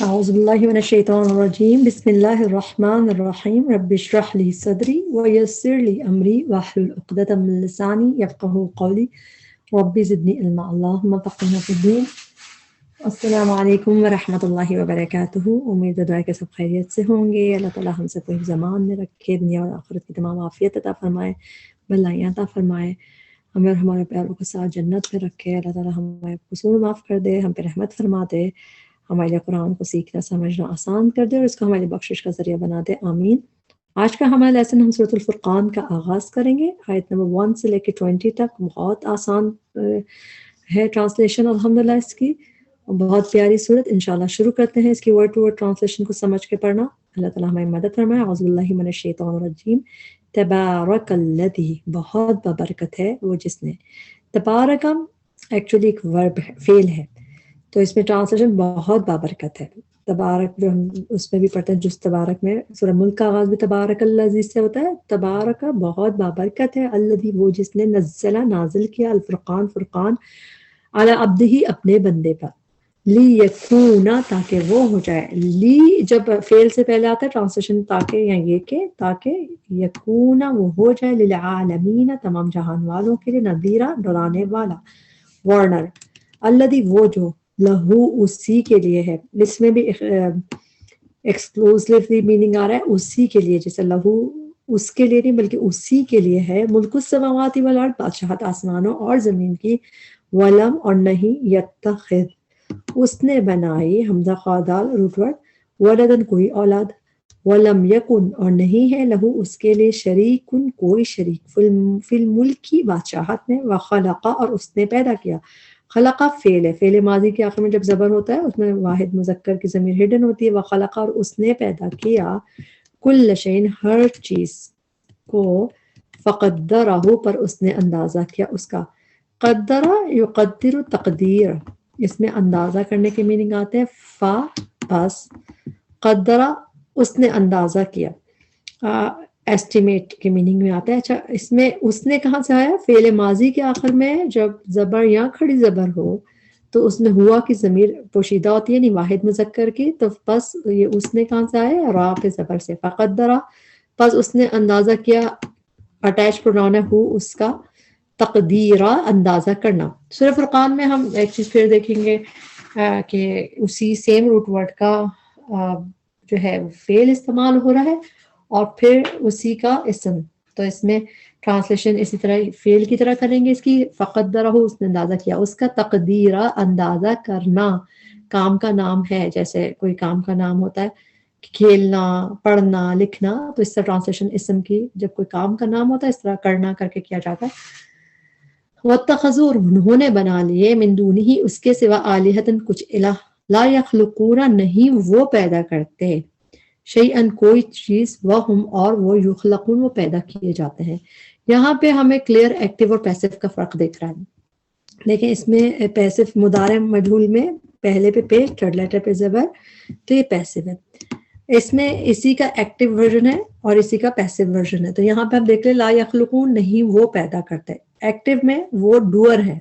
اعوذ باللہ من الشیطان الرجیم بسم اللہ الرحمن الرحیم رب اشرح لی صدری ویسر لی امری واحلل عقدۃ من لسانی یفقہوا قولی رب زدنی علما اللہم فقہنا فی الدین۔ السلام علیکم ورحمۃ اللہ وبرکاتہ۔ امید ہے کہ سب خیریت سے ہوں گے۔ اللہ تعالیٰ ہم سب کو حفظ امان میں رکھے، دنیا اور آخرت کی تمام عافیت عطا فرمائے، بھلائیاں عطا فرمائے، ہمیں اور ہمارے پیاروں کے ساتھ جنت میں رکھے۔ اللہ تعالیٰ ہمارے قصور معاف کر دے، ہم پہ رحمت فرما دے، ہمارے لیے قرآن کو سیکھنا سمجھنا آسان کر دے اور اس کو ہماری بخشش کا ذریعہ بنا دے، آمین۔ آج کا ہمارا لیسن ہم سورۃ الفرقان کا آغاز کریں گے، آیت نمبر 1 سے لے کے 20 تک۔ بہت آسان ہے ٹرانسلیشن الحمدللہ اس کی، بہت پیاری صورت۔ انشاءاللہ شروع کرتے ہیں اس کی ورڈ ٹو ورڈ ٹرانسلیشن کو سمجھ کے پڑھنا۔ اللہ تعالیٰ ہماری مدد فرمائے۔ اعوذ باللہ من الشیطان الرجیم۔ تبارک الذی، بہت بابرکت ہے وہ جس نے۔ تبارک ایکچولی ایک ورب ہے، فعل ہے، تو اس میں ٹرانسلیشن بہت بابرکت ہے۔ تبارک جو ہم اس میں بھی پڑھتے ہیں، جس تبارک میں سورہ ملک کا آغاز بھی تبارک الذی سے ہوتا ہے۔ تبارک بہت بابرکت ہے، الذی وہ جس نے، نزلہ نازل کیا، الفرقان فرقان، علی عبدہ اپنے بندے پر، لی یکونا تاکہ وہ ہو جائے، لی جب فعل سے پہلے آتا ہے ٹرانسلیشن تاکہ یا یہ کہ، تاکہ یکونا وہ ہو جائے، للعالمین تمام جہان والوں کے لیے، نذیرا ڈرانے والا، وارنر، الذی وہ جو، لہو اسی کے لیے ہے۔ اس میں بھی ایکسکلوسیولی میننگ آ رہا ہے اسی کے لیے، جیسے لہو اس کے لیے نہیں بلکہ اسی کے لیے ہے، ملک السماوات والارض بادشاہت آسمانوں اور زمین کی، ولم اور نہیں، یتخذ اس نے بنائی، حمزہ خادال روٹ ورڈ، ولدن کوئی اولاد، ولم یکن اور نہیں ہے، لہو اس کے لیے، شریکن کوئی شریک، فی الملک کی بادشاہت میں، وخلق اور اس نے پیدا کیا۔ خلقہ فعل ہے، فعل ماضی کے آخر میں جب زبر ہوتا ہے اس میں واحد مذکر کی ضمیر ہڈن ہوتی ہے۔ وخلق اور اس نے پیدا کیا، کل شیء ہر چیز کو، فقدرہ پر اس نے اندازہ کیا اس کا۔ قدرہ یقدر تقدیر، اس میں اندازہ کرنے کے میننگ آتے ہیں، بس قدرہ اس نے اندازہ کیا، ایسٹیمیٹ کے میننگ میں آتا ہے۔ اچھا اس میں اس نے کہاں سے آیا؟ فعل ماضی کے آخر میں جب زبر یا کھڑی زبر ہو تو اس میں ہوا کی ضمیر پوشیدہ ہوتی ہے، نہیں واحد مذکر کی، تو بس یہ اس نے کہاں سے آیا؟ را پہ زبر سے، فقدرہ بس اس نے اندازہ کیا، اٹیچ پروناؤن ہے ہو اس کا، تقدیرہ اندازہ کرنا۔ سورہ فرقان میں ہم ایک چیز پھر دیکھیں گے کہ اسی سیم روٹ ورڈ کا جو ہے فعل استعمال ہو رہا ہے اور پھر اسی کا اسم، تو اس میں ٹرانسلیشن اسی طرح فعل کی طرح کریں گے اس کی، فقدرہ اس نے اندازہ کیا اس کا، تقدیرہ اندازہ کرنا، کام کا نام ہے، جیسے کوئی کام کا نام ہوتا ہے کھیلنا، پڑھنا، لکھنا، تو اس طرح ٹرانسلیشن اسم کی جب کوئی کام کا نام ہوتا ہے اس طرح کرنا کر کے کیا جاتا ہے۔ واتخذوا انہوں نے بنا لیے، من دونہ اس کے سوا، آلہۃ کچھ الہ، لا یخلقون نہیں وہ پیدا کرتے، شیئن کوئی چیز، وہم اور وہ، یخلقون وہ پیدا کیے جاتے ہیں۔ یہاں پہ ہمیں کلیئر ایکٹیو اور پیسو کا فرق دیکھ رہا ہے۔ لیکن اس میں پیسو مضارع مجہول میں پہلے پہ پیش، تھرڈ لیٹر پہ زبر، تو یہ پیسو ہے۔ اس میں اسی کا ایکٹیو ورژن ہے اور اسی کا پیسو ورژن ہے، تو یہاں پہ ہم دیکھ لیں لا یخلقون نہیں وہ پیدا کرتے، ایکٹیو میں وہ ڈوئر ہے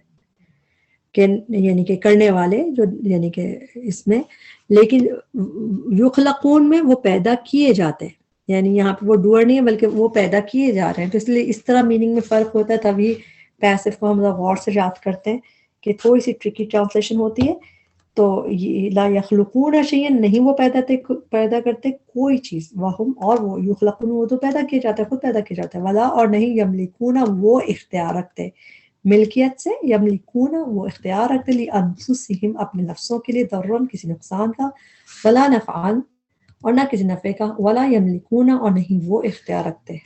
کہ یعنی کہ کرنے والے، جو یعنی کہ اس میں، لیکن یخلقون میں وہ پیدا کیے جاتے ہیں، یعنی یہاں پہ وہ ڈوئر نہیں ہے بلکہ وہ پیدا کیے جا رہے ہیں، تو اس لیے اس طرح میننگ میں فرق ہوتا ہے، تبھی پیسو کو ہم غور سے یاد کرتے ہیں کہ تھوڑی سی ٹرکی ٹرانسلیشن ہوتی ہے۔ تو لا یخلقون شیئا نہیں وہ پیدا کرتے کوئی چیز، وہم اور وہ، یخلقون وہ تو پیدا کیے جاتے ہیں، خود پیدا کیے جاتے ہیں، ولا اور نہیں، یملکون وہ اختیار رکھتے، ملکیت سے، یملکون وہ اختیار رکھتے، لانفسہم اپنے نفسوں کے لیے، ضررن کسی نقصان کا، ولا نفعن اور نہ کسی نفع کا، ولا یملکون اور نہیں وہ اختیار رکھتے،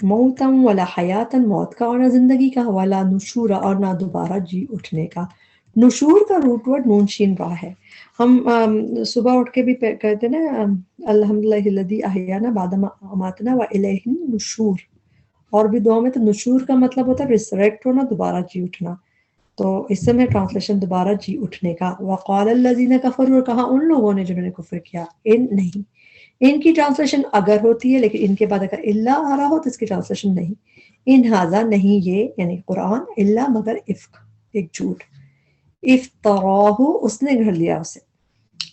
موتا ولا حیاتا موت کا اور نہ زندگی کا، ولا نشورا اور نہ دوبارہ جی اٹھنے کا۔ نشور کا روٹ ورڈ نون شین را ہے۔ ہم صبح اٹھ کے بھی کہتے ہیں نا الحمدللہ الذی احیانا بعد ما اماتنا والیہ النشور، اور بھی دعا میں تو نشور کا مطلب ہوتا ہے ریسریکٹ ہونا، دوبارہ جی اٹھنا، تو اس سے میں ٹرانسلیشن دوبارہ جی اٹھنے کا۔ وقال الذین کفروا، اور کہا ان لوگوں نے جنہوں نے کفر کیا، ان نہیں، ان کی ٹرانسلیشن اگر ہوتی ہے لیکن ان کے بعد اگر اللہ آ رہا ہو تو اس کی ٹرانسلیشن نہیں، ان ھذا نہیں یہ یعنی قرآن، الا مگر افک ایک جھوٹ، افتراہ اس نے گھڑ لیا اسے،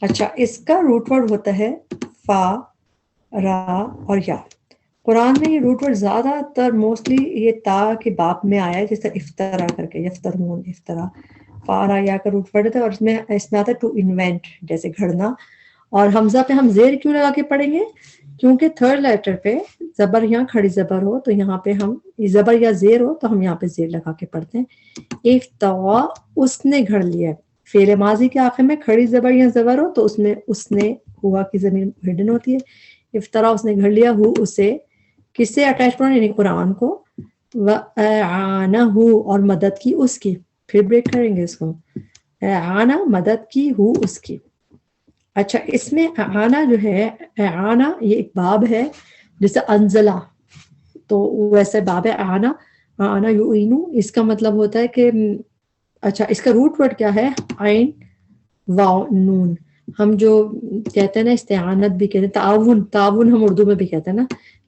اچھا اس کا روٹ ورڈ ہوتا ہے فا، را اور یا. قرآن میں یہ روٹ ورڈ زیادہ تر موسٹلی یہ تا کے باب میں آیا ہے، جیسے افطرا کر کے، یفترون افطرا. فا را یا کا روٹ ورڈ ہے، اور اس میں آتا ہے ٹو انوینٹ، جیسے گھڑنا. اور حمزہ پہ ہم زیر کیوں لگا کے پڑھیں گے؟ کیونکہ تھرڈ لیٹر پہ زبر یہاں کھڑی زبر ہو تو یہاں پہ ہم زبر یا زیر ہو تو ہم یہاں پہ زیر لگا کے پڑھتے ہیں. افتوا، اس نے گھڑ لیا. فعل ماضی کے آخر میں کھڑی زبر یا زبر ہو تو اس نے ہوا کی ضمیر ہڈن ہوتی ہے. افطرا، اس نے گھڑ لیا، ہو اسے، کس سے اٹیچ کرنا، یعنی قرآن کو. وَأَعَانَهُ، اور مدد کی اس کی. پھر بریک کریں گے اس کو. اعانہ، مدد کی، ہو اس کی. اچھا اس میں اعانہ جو ہے، اعانہ یہ ایک باب ہے جیسے انزلہ، تو ویسے باب ہے اعانہ. اعانہ یعینو، اس کا مطلب ہوتا ہے کہ اچھا اس کا روٹ ورڈ کیا ہے؟ عین واو نون. ہم جو کہتے ہیں نا استعانت بھی کہتے ہیں، تعاون، تعاون ہم اردو میں بھی کہتے ہیں نا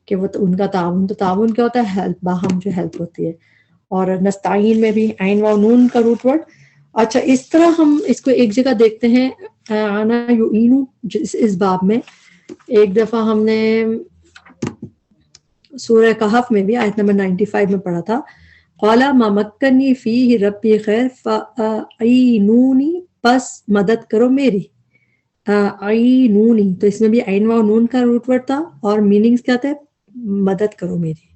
کہ وہ ان کا تعاون. تو تعاون کیا ہوتا ہے؟ ہیلپ، باہم جو ہیلپ ہوتی ہے. اور نستعین میں بھی عین واو نون کا روٹ ورڈ. اچھا اس طرح ہم اس کو ایک جگہ دیکھتے ہیں اعانہ یعینو اس باب میں. ایک دفعہ ہم نے سورہ کہف میں بھی آیت نمبر 95 میں پڑھا تھا، قال ما مکنی فیہ ربی خیر فاعینونی، پس مدد کرو میری. عینونی، تو اس میں بھی عین واو نون کا روٹ ورڈ تھا اور میننگز کیا تھے؟ مدد کرو میری.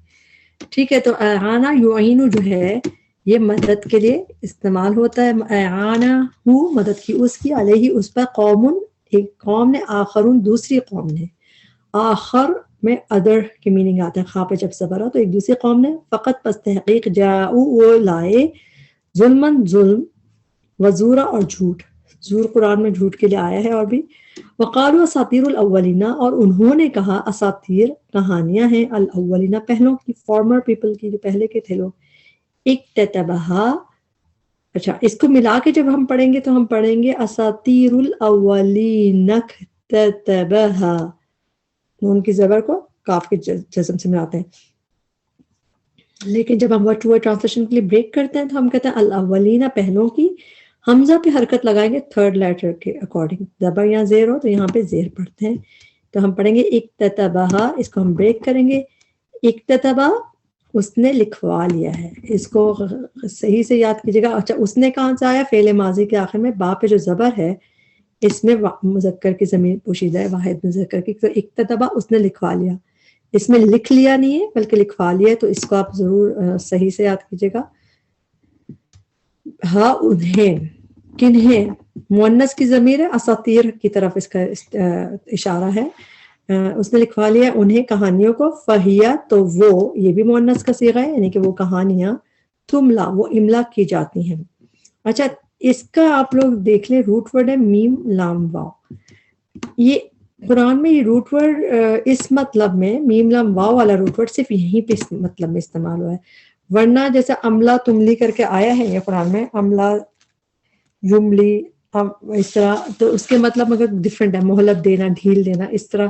ٹھیک ہے، تو اعانہ یعینو جو ہے یہ مدد کے لیے استعمال ہوتا ہے. اعانہ ہو، مدد کی اس کی، علیہ اس پر، قوم، ایک قوم نے، آخرون دوسری قوم نے. آخر میں ادر کی میننگ آتا ہے، خواہ پہ جب صبر ہو تو ایک دوسری قوم نے. فقط پس تحقیق، جاؤ وہ لائے، ظلمن ظلم، وزورا اور جھوٹ. زور قرآن میں جھوٹ کے لیے آیا ہے. اور بھی وقالوا اساطیر الاولین، اور انہوں نے کہا اساطیر کہانیاں ہیں، الاولین پہلوں کی، فارمر پیپل کی، جو پہلے کے تھے لوگ. اکتتبہا، اچھا اس کو ملا کے جب ہم پڑھیں گے تو ہم پڑھیں گے اساطیر الاولین اکتتبہا، نون کی زبر کو کاف کے جزم سے ملاتے ہیں. لیکن جب ہم ورڈ ٹو ورڈ ٹرانسلیشن کے لیے بریک کرتے ہیں تو ہم کہتے ہیں الاولین پہلوں کی. حمزہ پہ حرکت لگائیں گے تھرڈ لیٹر کے اکارڈنگ. زبر یا زیر ہو تو یہاں پہ زیر پڑھتے ہیں. تو ہم پڑھیں گے اکتتبہا، اس کو ہم بریک کریں گے. اکتتبہ، اس نے لکھوا لیا ہے. اس کو صحیح سے یاد کیجیے گا. اچھا اس نے کہاں سے آیا؟ فعل ماضی کے آخر میں، با پہ جو زبر ہے اس میں مذکر کی ضمیر پوشیدہ ہے، واحد مذکر کی. تو اکتتبہ، اس نے لکھوا لیا. اس میں لکھ لیا نہیں ہے بلکہ لکھوا لیا ہے، تو اس کو آپ ضرور صحیح سے یاد کیجیے گا. ہاں انہیں، کنہیں، مؤنث کی ضمیر ہے، اساطیر کی طرف اس کا اشارہ ہے. اس نے لکھوا لیا انہیں، کہانیوں کو. فہیا، تو وہ، یہ بھی مؤنث کا صیغہ ہے، یعنی کہ وہ کہانیاں. تملا، وہ املا کی جاتی ہیں. اچھا اس کا آپ لوگ دیکھ لیں، روٹ ورڈ ہے میم لام واو. یہ قرآن میں یہ روٹ ورڈ اس مطلب میں، میم لام واو والا روٹ ورڈ صرف یہیں پہ اس مطلب میں استعمال ہوا ہے. ورنہ جیسے عملہ تملی کر کے آیا ہے یہ قرآن میں، عملہ یملی، اس طرح، تو اس کے مطلب مگر ڈفرینٹ ہے، مہلت دینا، ڈھیل دینا، اس طرح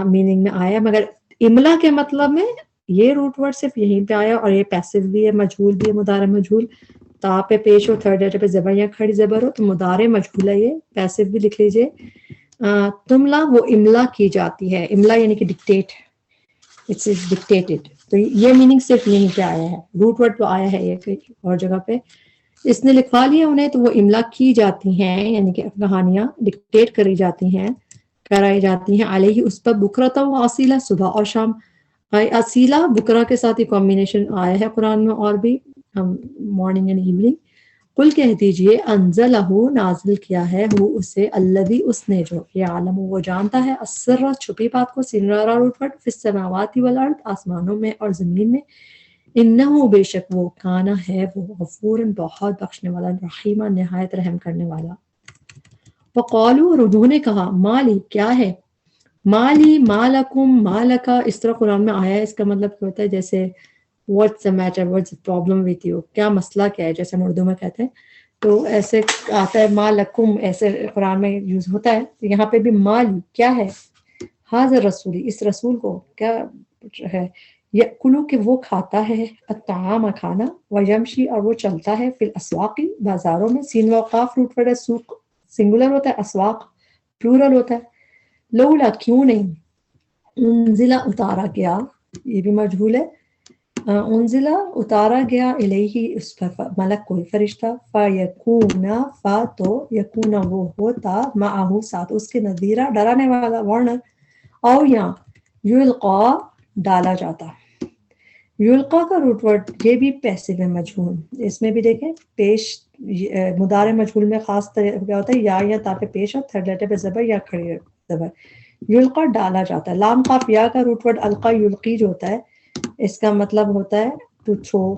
میننگ میں آیا. مگر املا کے مطلب میں یہ روٹ ورڈ صرف یہیں پہ آیا. اور یہ پیسو بھی ہے، مجہول بھی ہے، مضارع مجہول. تا پہ پیش ہو، تھرڈ لیٹر پہ زبر یا کھڑی زبر ہو تو مضارع مجہول ہے. یہ پیسو بھی لکھ لیجئے. تملا، وہ املا کی جاتی ہے. املا یعنی کہ ڈکٹیٹ، اٹس از ڈکٹیٹڈ. تو یہ میننگ صرف یہیں پہ آیا ہے. روٹ ورڈ تو آیا ہے یہ کئی اور جگہ پہ. اس نے لکھوا لیا انہیں تو وہ املا کی جاتی ہیں، یعنی کہ کہانیاں ڈکٹیٹ کری جاتی ہیں، کرائی جاتی ہیں. علیہ، اس پر، بکرۃ و اصیلا، صبح اور شام. اصیلا بکرا کے ساتھ یہ کمبینیشن آیا ہے قرآن میں، اور بھی مارننگ اینڈ ایوننگ. قل کہہ دیجئے انزلہ، نازل کیا ہے، ہو اسے، الذی، اس نے، جو یعلم، وہ جانتا ہے، السر، چھپی بات کو، سرا روٹ ورڈ، فی السماوات والارض، آسمانوں میں اور زمین میں. انہو، بے شک وہ، کانا ہے وہ، غفورا، بہت بخشنے والا، رحیما، نہایت رحم کرنے والا. وقالوا، اور انہوں نے کہا، مالی، کیا ہے، مالی، مالکم، مالکا، اس طرح قرآن میں آیا ہے. اس کا مطلب کیا ہوتا ہے؟ جیسے what's the matter, what's the problem with you، کیا مسئلہ کیا ہے، جیسے ہم اردو میں کہتے ہیں. تو ایسے آتا ہے مالکم، ایسے قرآن میں یوز ہوتا ہے. تو یہاں پہ بھی مالی، کیا ہے، حاضر رسولی، اس رسول کو کیا ہے، یأکلو، کہ وہ کھاتا ہے، الطعام، کھانا، ویمشی، اور وہ چلتا ہے، فی الاسواق، بازاروں میں. سین و قاف روٹ ورڈ ہے، سوق سنگولر ہوتا ہے، اسواق پلورل ہوتا ہے. لولا کیوں نہیں, انزلہ اتارا گیا, یہ بھی مجہول ہے. انزلہ اتارا گیا الیہ اس پر ملک کوئی فرشتہ, فیکونا فا تو یکونا وہ ہوتا معہو ساتھ اس کے نذیرہ ڈرانے والا وارنر, او یا یلقا ڈالا جاتا. یلقا کا روٹ ورڈ یہ بھی پیسو ہے مجہول, اس میں بھی دیکھیں پیش مضارع مجہول میں خاص طرح کیا ہوتا ہے یا تا پہ پیش اور تھرڈ لیٹر پہ زبر یا کھڑی زبر. یلقا ڈالا جاتا ہے. لام قاف یا کا روٹ ورڈ القا یلقی جو ہوتا ہے اس کا مطلب ہوتا ہے ٹو تھرو.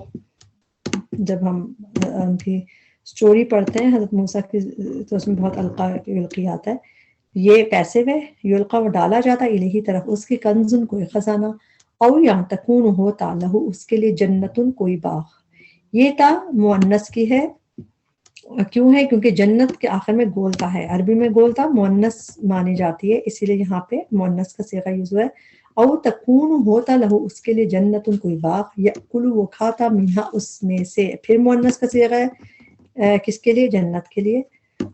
جب ہم ان کی سٹوری پڑھتے ہیں حضرت موسیٰ کی تو اس میں بہت القا یلقی آتا ہے. یہ پیسو ہے. یلقا وہ ڈالا جاتا ہے الہی طرف اس کی کنزن کوئی خزانہ, او یا تکون ہوتا لہو اس کے لیے جنتن کوئی باغ. یہ تا مؤنث کی ہے. کیوں ہے؟ کیونکہ جنت کے آخر میں گولتا ہے. عربی میں گولتا مؤنث مانی جاتی ہے, اسی لیے یہاں پہ مؤنث کا صیغہ یوز ہوا ہے. او تکون ہوتا لہو اس کے لیے جنتن کوئی باغ, یأکل وہ کھاتا منہا اس میں سے. پھر مؤنث کا صیغہ ہے کس کے لیے؟ جنت کے لیے.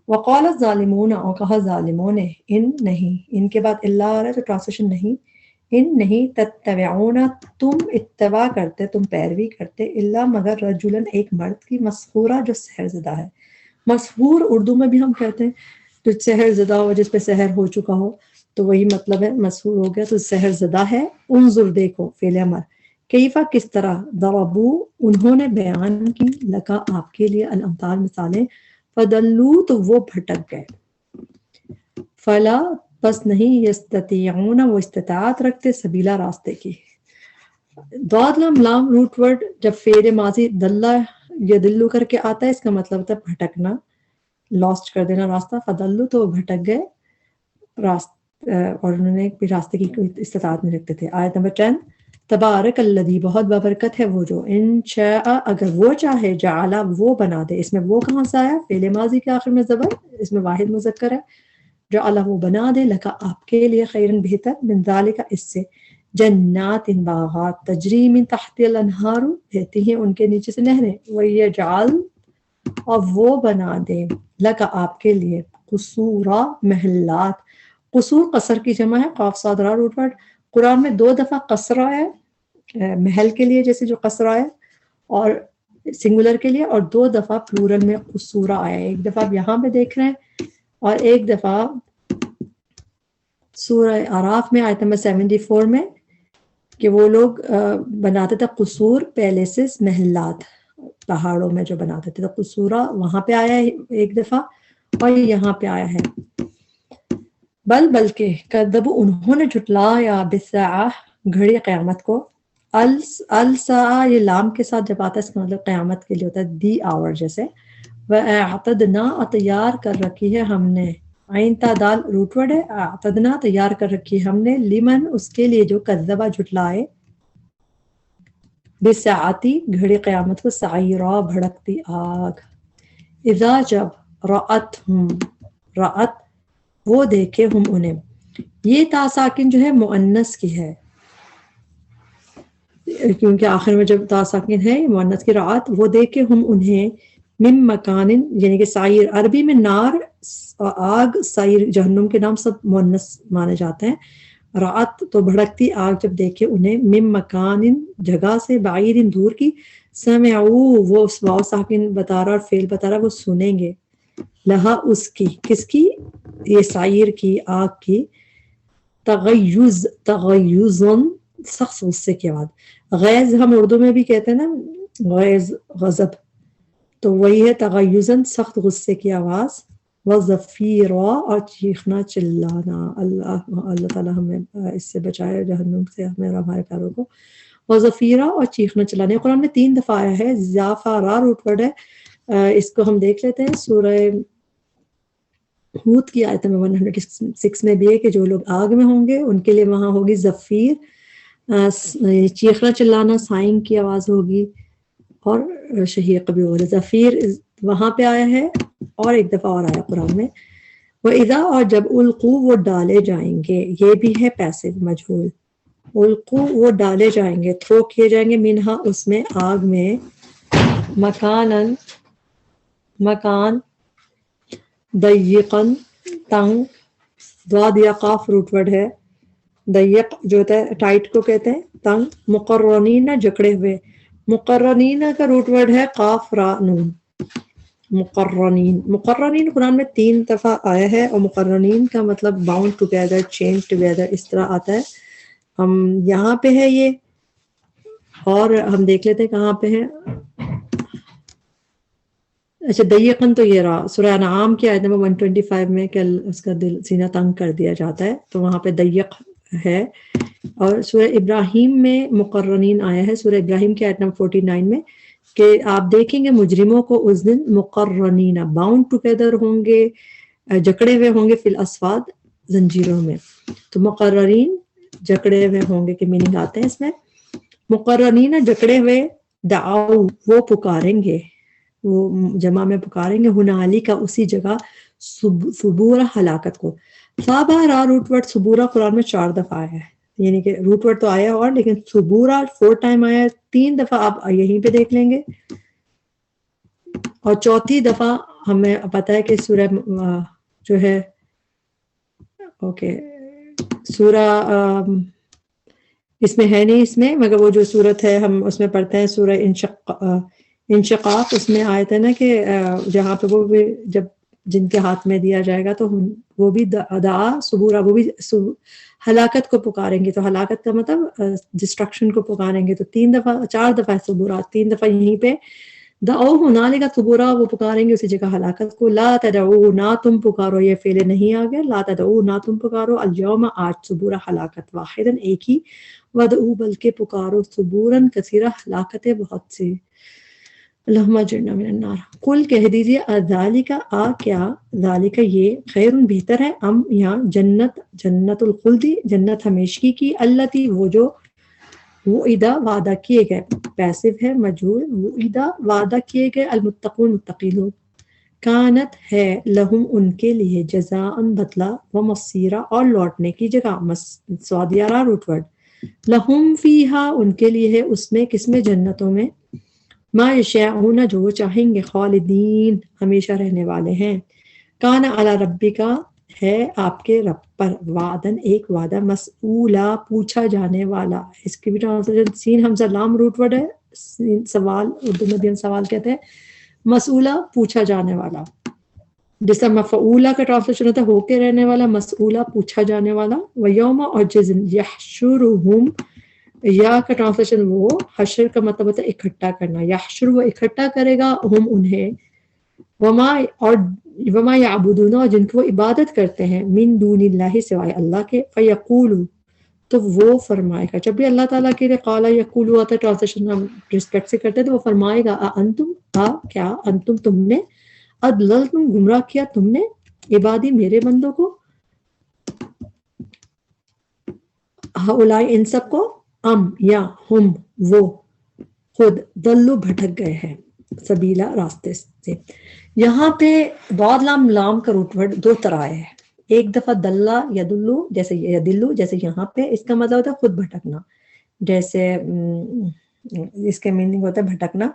وقال الظالمون اور کہا ظالموں نے, ان نہیں, ان کے بعد اللہ آ رہا ہے تو ٹرانسلیشن نہیں, ان نہیں, تتبعون تم اتباع کرتے, تم پیروی کرتے, اللہ مگر رجلن ایک مرد کی, مسحورہ جو سحر زدہ ہے. مسحور اردو میں بھی ہم کہتے ہیں جو سحر زدہ ہو, جس پہ سحر ہو چکا ہو, تو وہی مطلب ہے مسحور ہو گیا تو سحر زدہ ہے. انظر دیکھو فعل امر, کیفا کس طرح, ضربو انہوں نے بیان کی, لکا آپ کے لیے, الامثال مثالیں, فدلو تو وہ بھٹک گئے, فلا بس نہیں, یستطیعون وہ استطاعت رکھتے, سبیلا راستے کی. ضاد لام لام روٹ ورڈ جب فعل ماضی دلہ یدلو کر کے آتا ہے اس کا مطلب ہوتا ہے بھٹکنا, لاسٹ کر دینا راستہ. فدلو تو وہ بھٹک گئے اور انہوں نے بھی راستے کی کوئی استطاعت نہیں رکھتے تھے. آیت نمبر 10, تبارک الذی بہت بابرکت ہے وہ جو, ان شاء اگر وہ چاہے, جعلا وہ بنا دے. اس میں وہ کہاں سے آیا؟ فعل ماضی کے آخر میں زبر, اس میں واحد مذکر ہے. جعلا وہ بنا دے, لکا آپ کے لیے, خیرن بہتر, من ذالک اس سے, جنات باغات, تجری من تحت الانہار بہتی ہیں ان کے نیچے سے نہریں, ویجعل اور وہ بنا دے, لکا آپ کے لیے, قصورا محلات. قصور قصر کی جمع ہے, قاف صاد را روٹ ورڈ. قرآن میں 2 دفعہ قصر آیا ہے محل کے لیے, جیسے جو قصر آیا اور سنگولر کے لیے, اور 2 دفعہ پلورل میں قصورا آیا ہے. ایک دفعہ یہاں پہ دیکھ رہے ہیں اور ایک دفعہ سورہ اعراف میں آیت نمبر 74 میں, کہ وہ لوگ بناتے تھے قصور پیلیسز, محلات, پہاڑوں میں جو بناتے تھے. تو قصورا وہاں پہ آیا ہے ایک دفعہ اور یہاں پہ آیا ہے. بلکہ کذب انہوں نے جھٹلایا بالساعہ گھڑی قیامت کو. الساعہ یہ لام کے ساتھ جب آتا ہے اس کا مطلب قیامت کے لیے ہوتا ہے, دی آور جیسے. وَأَعْتَدْنَا تیار کر رکھی ہے ہم نے, عین تا دال روٹ ورڈ ہے, اعتدنا تیار کر رکھی ہے ہم نے, لمن اس کے لیے جو کذبہ جھٹلائے, بالساعتی گھڑی قیامت کو, سعیرا بھڑکتی آگ. اذا جب, رأت وہ دیکھے, ہم انہیں, یہ تا ساکن جو ہے مؤنث کی ہے کیونکہ آخر میں جب تا ساکن ہے مؤنث کی. رأت وہ دیکھے, ہم انہیں, من مکان یعنی کہ سعیر, عربی میں نار آگ, سعیر جہنم کے نام سب مؤنث مانے جاتے ہیں. رأت تو بھڑکتی آگ جب دیکھے انہیں, من مکان جگہ سے, بعید دور کی, سمعو وہ واو ساکن بتا رہا اور فعل بتا رہا, وہ سنیں گے, لہا اس کی, کس کی؟ یہ سعیر کی, آگ کی, تغیظن سخت غصے کی آواز. غیظ ہم اردو میں بھی کہتے ہیں نا, غیظ غضب, تو وہی ہے تغیظن سخت غصے کی آواز. وزفیرا اور چیخنا چلانا. اللہ تعالیٰ ہمیں اس سے بچائے, جہنم سے ہمیں اور ہمارے پیاروں کو. وزفیرا اور چیخنا چلانا. قرآن میں 3 دفعہ آیا ہے. زافارا روٹ ورڈ ہے, اس کو ہم دیکھ لیتے ہیں. سورہ ہود کی آیت نمبر 106 میں بھی ہے کہ جو لوگ آگ میں ہوں گے ان کے لیے وہاں ہوگی زفیر, چیخنا چلانا, سائنگ کی آواز ہوگی, اور شہیق بھی ہوگا. زفیر وہاں پہ آیا ہے اور ایک دفعہ اور آیا قرآن میں. وَإِذَا اور جب القوا وہ ڈالے جائیں گے, یہ بھی ہے پیسو مجہول. القوا وہ ڈالے جائیں گے, تھرو کیے جائیں گے, منہا اس میں, آگ میں, مکان ضیقاً تنگ, ضاد یا قاف روٹ ورڈ ہے. ضیق جو ہوتا ہے ٹائٹ کو کہتے ہیں تنگ. مقرنین جکڑے ہوئے. مقرنین کا روٹ ورڈ ہے قاف را نون. مقرنین. مقرنین قرآن میں 3 دفعہ آیا ہے اور مقرنین کا مطلب باؤنڈ ٹوگیدر، چین ٹوگیدر، اس طرح آتا ہے. ہم یہاں پہ ہے یہ، اور ہم دیکھ لیتے ہیں کہاں پہ ہے. اچھا ضیقن تو یہ رہا سورہ انعام کی آیت نمبر 125 میں کہ اس کا دل سینہ تنگ کر دیا جاتا ہے، تو وہاں پہ ضیق ہے. اور سورہ ابراہیم میں مقرنین آیا ہے، سورہ ابراہیم کی آیت نمبر 49 میں کہ آپ دیکھیں گے مجرموں کو اس دن مقرنین باؤنڈ ٹوگیدر ہوں گے، جکڑے ہوئے ہوں گے فی الاسفاد زنجیروں میں. تو مقررین جکڑے ہوئے ہوں گے کے میننگ آتے ہیں اس میں. مقرنین جکڑے ہوئے. دعاؤ وہ پکاریں گے، وہ جمع میں پکاریں گے. ہنالی کا اسی جگہ ثبورہ ہلاکت کو. فابا را روٹ ورڈ ثبورہ قرآن میں 4 دفعہ آیا ہے، یعنی کہ روٹ ورڈ تو آیا اور لیکن ثبورہ 4 ٹائم آیا ہے. 3 دفعہ آپ یہیں پہ دیکھ لیں گے اور چوتھی دفعہ ہمیں پتہ ہے کہ سورہ جو ہے اوکے سورہ اس میں ہے نہیں، اس میں مگر وہ جو صورت ہے ہم اس میں پڑھتے ہیں سورہ انشقاق، اس میں آیت ہے نا کہ جہاں پہ وہ بھی جب جن کے ہاتھ میں دیا جائے گا تو وہ بھی دعا ثبورہ، وہ بھی ہلاکت کو پکاریں گے. تو ہلاکت کا مطلب ڈسٹرکشن کو پکاریں گے. تو 3 دفعہ 4 دفعہ ثبورہ، 3 دفعہ یہیں پہ. دعو ہنالک ثبورہ وہ پکاریں گے اسی جگہ ہلاکت کو. لا تدعو نہ تم پکارو، یہ فعل نہیں آ گیا. لا تدعو نہ تم پکارو الیوم آج ثبورہ ہلاکت واحدن ایک ہی. ودعو بلکہ پکارو ثبوراً کثیرہ ہلاکتیں بہت سی. اللہم اجرنا من النار. قل کہہ دیجئے ذالک کیا ذالک یہ خیر بہتر ہے ام یا جنت الخلد جنت ہمیشگی کی. التی وہ جو وعدہ وعدہ کیے گئے، پیسو ہے مجہول، وعدہ وعدہ کیے گئے المتقون متقی لوگ. کانت ہے لہم ان کے لیے جزاء بدلہ و مصیرہ اور لوٹنے کی جگہ. سعودیہ روٹ ورڈ. لہم فیہا ان کے لیے ہے اس میں، کس میں؟ جنتوں میں. ما یشاءون جو وہ چاہیں گے، خالدین ہمیشہ رہنے والے ہیں. کان علی ربی کا ہے آپ کے رب پر، وعدن ایک وعدہ، مسئولا پوچھا جانے والا. اس کی بھی ٹرانسلیشن سین حمزہ لام روٹ ورڈ ہے. سوال اردو میں بھی ہم سوال کہتے ہیں. مسئولہ پوچھا جانے والا، جس طرح مفعولہ کا ٹرانسلیشن ہوتا ہے ہو کے رہنے والا، مسئولہ پوچھا جانے والا. ویوم اور جس دن یحشرہم، یا کا ٹرانسلیشن وہ حشر کا مطلب ہوتا ہے اکٹھا کرنا. یحشر وہ اکٹھا کرے گا، ہم انہیں، وما یعبدون اور جن کو وہ عبادت کرتے ہیں، من دون اللہ سوائے اللہ کے. فیقولو تو وہ فرمائے گا. جب بھی اللہ تعالیٰ کے لیے قالا یقولو آتا ہے ٹرانسلیشن ہم رسپیکٹ سے کرتے ہیں تو وہ فرمائے گا انتم کیا انتم تم نے، اضللتم گمراہ کیا تم نے، عبادی میرے بندوں کو، ہؤلاء ان سب کو، ام یا ہم وہ خود دلو بھٹک گئے ہیں، سبیلا راستے سے. یہاں پہ ضاد لام لام کا روٹ ورڈ 2 طرح ہے. ایک دفعہ دلہ یدلو جیسے یدلو، جیسے یہاں پہ اس کا مطلب ہوتا ہے خود بھٹکنا، جیسے اس کا میننگ ہوتا ہے بھٹکنا.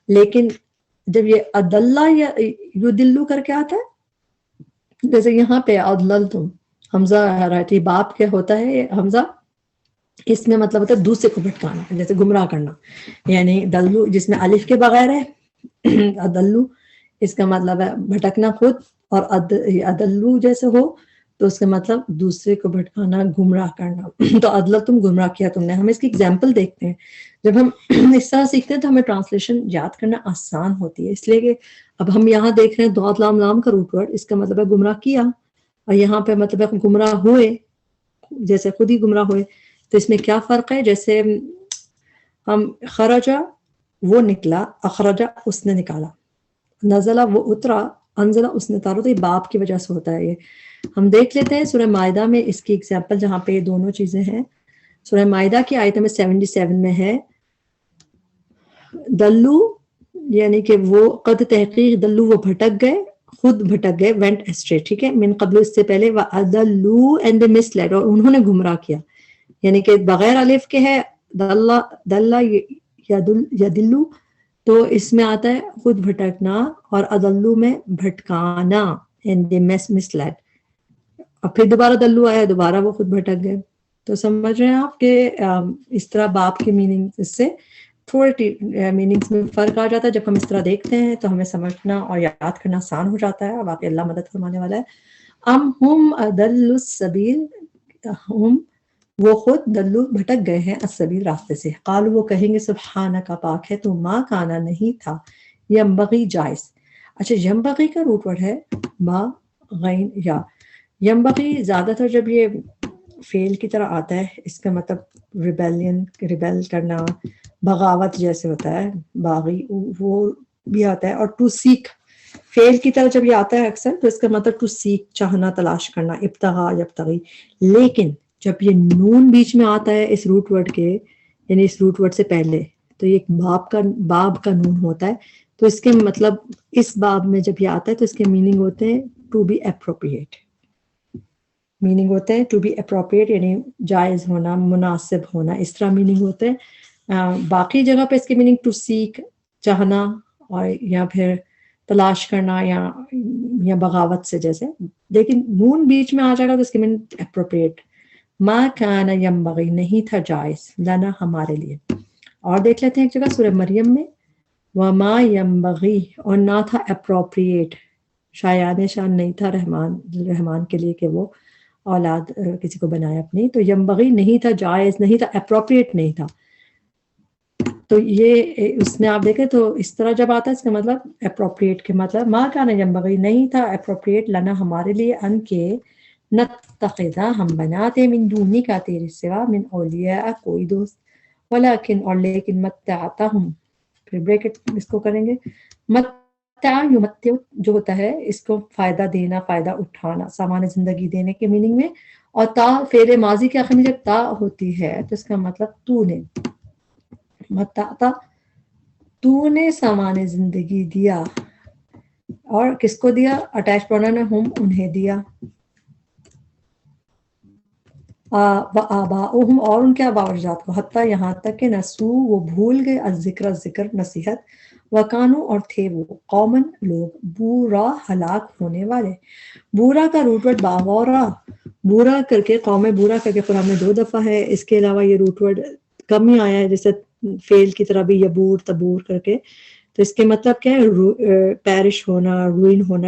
لیکن جب یہ ادلہ یا یدلو کر کے آتا ہے، جیسے یہاں پہ اضللتم حمزہ راتی باپ کے ہوتا ہے حمزہ، اس میں مطلب ہوتا ہے دوسرے کو بھٹکانا، جیسے گمراہ کرنا. یعنی دلو جس میں الف کے بغیر ہے، ادلو اس کا مطلب ہے بھٹکنا خود، اور ادلو جیسے ہو تو اس کا مطلب دوسرے کو بھٹکانا، گمراہ کرنا. تو ادل تم گمراہ کیا تم نے. ہم اس کی اگزامپل دیکھتے ہیں. جب ہم اس طرح سیکھتے ہیں تو ہمیں ٹرانسلیشن یاد کرنا آسان ہوتی ہے، اس لیے کہ اب ہم یہاں دیکھ رہے ہیں ضاد لام لام کا روٹ ورڈ، اس کا مطلب ہے گمراہ کیا، اور یہاں پہ مطلب ہے گمراہ ہوئے، جیسے خود ہی گمراہ ہوئے. تو اس میں کیا فرق ہے؟ جیسے ہم خرجہ وہ نکلا، اخرجہ اس نے نکالا، نزلہ وہ اترا، انزلہ اس نے اتارا. تو یہ باپ کی وجہ سے ہوتا ہے. یہ ہم دیکھ لیتے ہیں سورہ مائدہ میں اس کی ایگزامپل، جہاں پہ یہ دونوں چیزیں ہیں. سورہ مائدہ کی آیت میں 77 میں ہے دلو، یعنی کہ وہ قد تحقیق دلو وہ بھٹک گئے، خود بھٹک گئے، went astray. ٹھیک ہے، من قبل اس سے پہلے، وَأَضَلُّوا and they misled اور انہوں نے گمراہ کیا. یعنی کہ بغیر الف کے ہے دلہ یدلو، تو اس میں آتا ہے خود بھٹکنا، اور اضلو میں بھٹکانا، and they misled. اور پھر دوبارہ دلو آیا، دوبارہ وہ خود بھٹک گئے. تو سمجھ رہے ہیں آپ کہ اس طرح باپ کی میننگ اس سے تھوڑی میننگس میں فرق آ جاتا ہے. جب ہم اس طرح دیکھتے ہیں تو ہمیں سمجھنا اور یاد کرنا آسان ہو جاتا ہے. باقی اللہ مدد فرمانے والا ہے. ہم اضل السبیل، ہم وہ خود دلو بھٹک گئے ہیں السبیل راستے سے. قالوا وہ کہیں گے سبحانک پاک ہے تو، ما کانا نہیں تھا، ینبغی جائز. اچھا ینبغی کا روٹ ورڈ ہے ما غین یا. ینبغی زیادہ تر جب یہ فعل کی طرح آتا ہے اس کا مطلب ریبیل کرنا، بغاوت جیسے ہوتا ہے، باغی وہ بھی آتا ہے. اور ٹو سیک فعل کی طرح جب یہ آتا ہے اکثر تو اس کا مطلب ٹو سیک، چاہنا، تلاش کرنا، ابتغاء یبتغی. لیکن جب یہ نون بیچ میں آتا ہے اس روٹ ورڈ کے، یعنی اس روٹ ورڈ سے پہلے، تو یہ ایک باب کا نون ہوتا ہے. تو اس کے مطلب اس باب میں جب یہ آتا ہے تو اس کے میننگ ہوتے ہیں ٹو بی اپروپریٹ. میننگ ہوتے ہیں ٹو بی اپروپریٹ یعنی جائز ہونا، مناسب ہونا، اس طرح میننگ ہوتے ہیں. باقی جگہ پہ اس کے میننگ ٹو سیک، چاہنا، اور یا پھر تلاش کرنا یا بغاوت سے جیسے. لیکن نون بیچ میں آ جائے گا تو اس کے میننگ اپروپریٹ. ما کان ینبغی نہیں تھا جائز، لنا ہمارے لیے. اور دیکھ لیتے ہیں ایک جگہ سورہ مریم میں، وما ینبغی اور نہ تھا اپروپریٹ، شایان شان نہیں تھا رحمان کے لیے کہ وہ اولاد کسی کو بنائے اپنی. تو ینبغی نہیں تھا، جائز نہیں تھا، اپروپریٹ نہیں تھا. تو یہ اس میں آپ دیکھیں تو اس طرح جب آتا ہے اس کا مطلب اپروپریٹ کے مطلب ما کان ینبغی نہیں تھا اپروپریٹ لنا ہمارے لیے، ان کے نتخذا ہم بناتے من دونی کا تیرے سوا من اولیاء کوئی دوست، ولیکن اور لیکن متعتہم، پھر بریکٹ اس کو کریں گے، متع یمتع جو ہوتا ہے اس کو فائدہ دینا، فائدہ اٹھانا، سامان زندگی دینے کے میننگ میں. اور تا فعل ماضی کے آخر میں جب تا ہوتی ہے تو اس کا مطلب تو نے، متعتا تو نے سامان زندگی دیا. اور کس کو دیا؟ اٹیچ پرونن ہم انہیں دیا. وآباؤہم اور ان کے آباء و اجداد کو، حتیٰ یہاں تک کہ نسو وہ بھول گئے، الذکر ذکر نصیحت، وکانو اور تھے وہ قومن لوگ، بورا ہلاک ہونے والے. بورا کا روٹ ورڈ باغورا، بورا کر کے قوم بورا کر کے قرآن میں 2 دفعہ ہے. اس کے علاوہ یہ روٹ ورڈ کم ہی آیا ہے، جیسے فعل کی طرح بھی یبور تبور کر کے. تو اس کے مطلب کیا ہے؟ پیرش ہونا، روئن ہونا،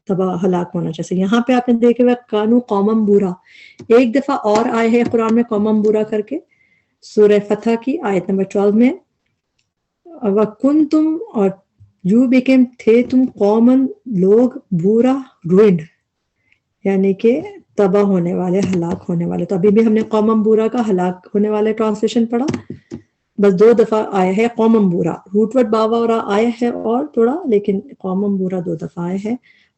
تباہ ہلاک ہونا. جیسے یہاں پہ آپ نے دیکھے ہوئے کانو قومم بورا، ایک دفعہ اور آئے ہیں قرآن میں قومم بورا کر کے، سورہ فتح کی آیت نمبر 12 میں. وَكُنْتُمْ اور یو بیکیم تھے تم، قومن لوگ، بورا روئنڈ یعنی کہ تباہ ہونے والے، ہلاک ہونے والے. تو ابھی بھی ہم نے قومم بورا کا ہلاک ہونے والے ٹرانسلیشن پڑھا، بس 2 دفعہ آیا ہے قومم بورا. روٹ ورڈ باورا آیا ہے اور تھوڑا، لیکن قومم بورا 2 دفعہ آئے ہے.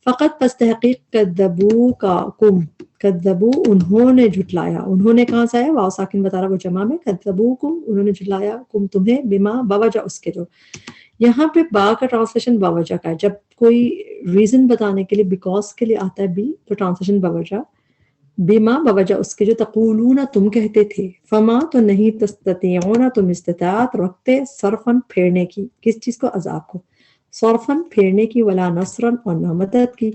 فقط پس تحقیق کذبو کا کم، کذبو انہوں نے جھٹلایا. انہوں نے کہاں سے آیا؟ واو ساکن بتا رہا وہ جمع میں، کذبو کم انہوں نے جھٹلایا، کم تمہیں، بما بوجہ اس کے جو. یہاں پہ با کا ٹرانسلیشن باوجہ کا ہے. جب کوئی ریزن بتانے کے لیے بیکاز کے لیے آتا ہے بی تو ٹرانسلیشن باوجہ، بما بوجہ اس کے جو، تقولون تم کہتے تھے، فما تو نہیں، تستطيعون تم استطاعت رکھتے، صرفن پھیرنے کی، کس چیز کو؟ عذاب کو، صرفن پھیرنے کی، ولا نصرن اور نہ مدد کی.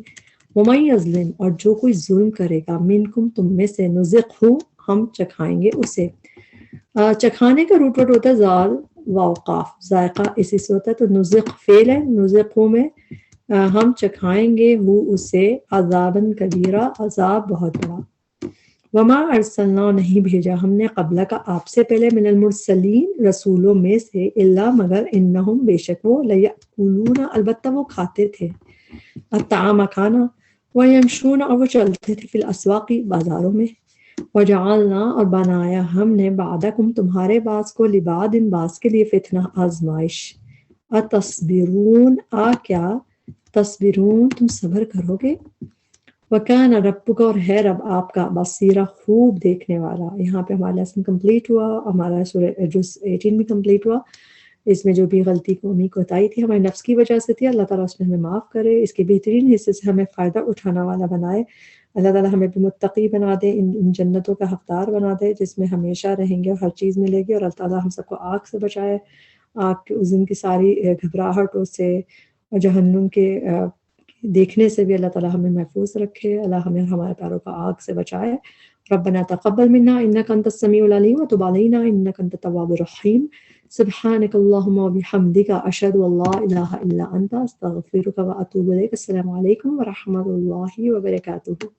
ومن یظلم اور جو کوئی ظلم کرے گا، منکم تم میں سے، نذقہ ہم چکھائیں گے اسے. چکھانے کا روٹ ورڈ ہوتا ہے زال واوقاف، ذائقہ اسی سے ہوتا ہے. تو نذق فعل ہے، نذقہ میں ہم چکھائیں گے وہ اسے، عذاباً کبیرہ عذاب بہت بڑا. وما ارسلنا نہیں بھیجا ہم نے، قبل کا آپ سے پہلے، من المرسلین رسولوں میں سے، الا مگر، انہم بے شک وہ، لیأکلون البتہ وہ کھاتے تھے، الطعام کھانا، ویمشون اور وہ چلتے تھے، فی الاسواق بازاروں میں. وجعلنا اور بنایا ہم نے، بعدکم تمہارے بعض کو، لبعض بعض کے لیے، فتنہ آزمائش. اتصبرون کیا تصبرون تم صبر کرو گے. وَكَانَ رَبُّكَ اور ہے رب آپ کا، بصیرہ خوب دیکھنے والا. یہاں پہ ہمارا لیسن کمپلیٹ ہوا، ہمارا سورہ جز 18 بھی کمپلیٹ ہوا. اس میں جو بھی غلطی کومی کوتاہی تھی ہمارے نفس کی وجہ سے تھی، اللہ تعالیٰ اس میں ہمیں معاف کرے، اس کے بہترین حصے سے ہمیں فائدہ اٹھانا والا بنائے. اللہ تعالیٰ ہمیں بھی متقی بنا دے، ان جنتوں کا حقدار بنا دے جس میں ہمیشہ رہیں گے اور ہر چیز ملے گی. اور اللہ تعالیٰ ہم سب کو آگ سے بچائے، آگ کے اس دن کی ساری گھبراہٹوں سے اور جہنم کے دیکھنے سے بھی اللہ تعالیٰ ہمیں محفوظ رکھے، اللہ ہمیں ہمارے پیروں کا آگ سے بچائے۔ ربنا تقبل منا انک انت السمیع العلیم وتب علینا انک انت التواب الرحیم۔ سبحانک اللہم وبحمدک اشہد ان لا الہ الا انت استغفرک واتوب الیک۔ السلام علیکم ورحمۃ اللہ وبرکاتہ۔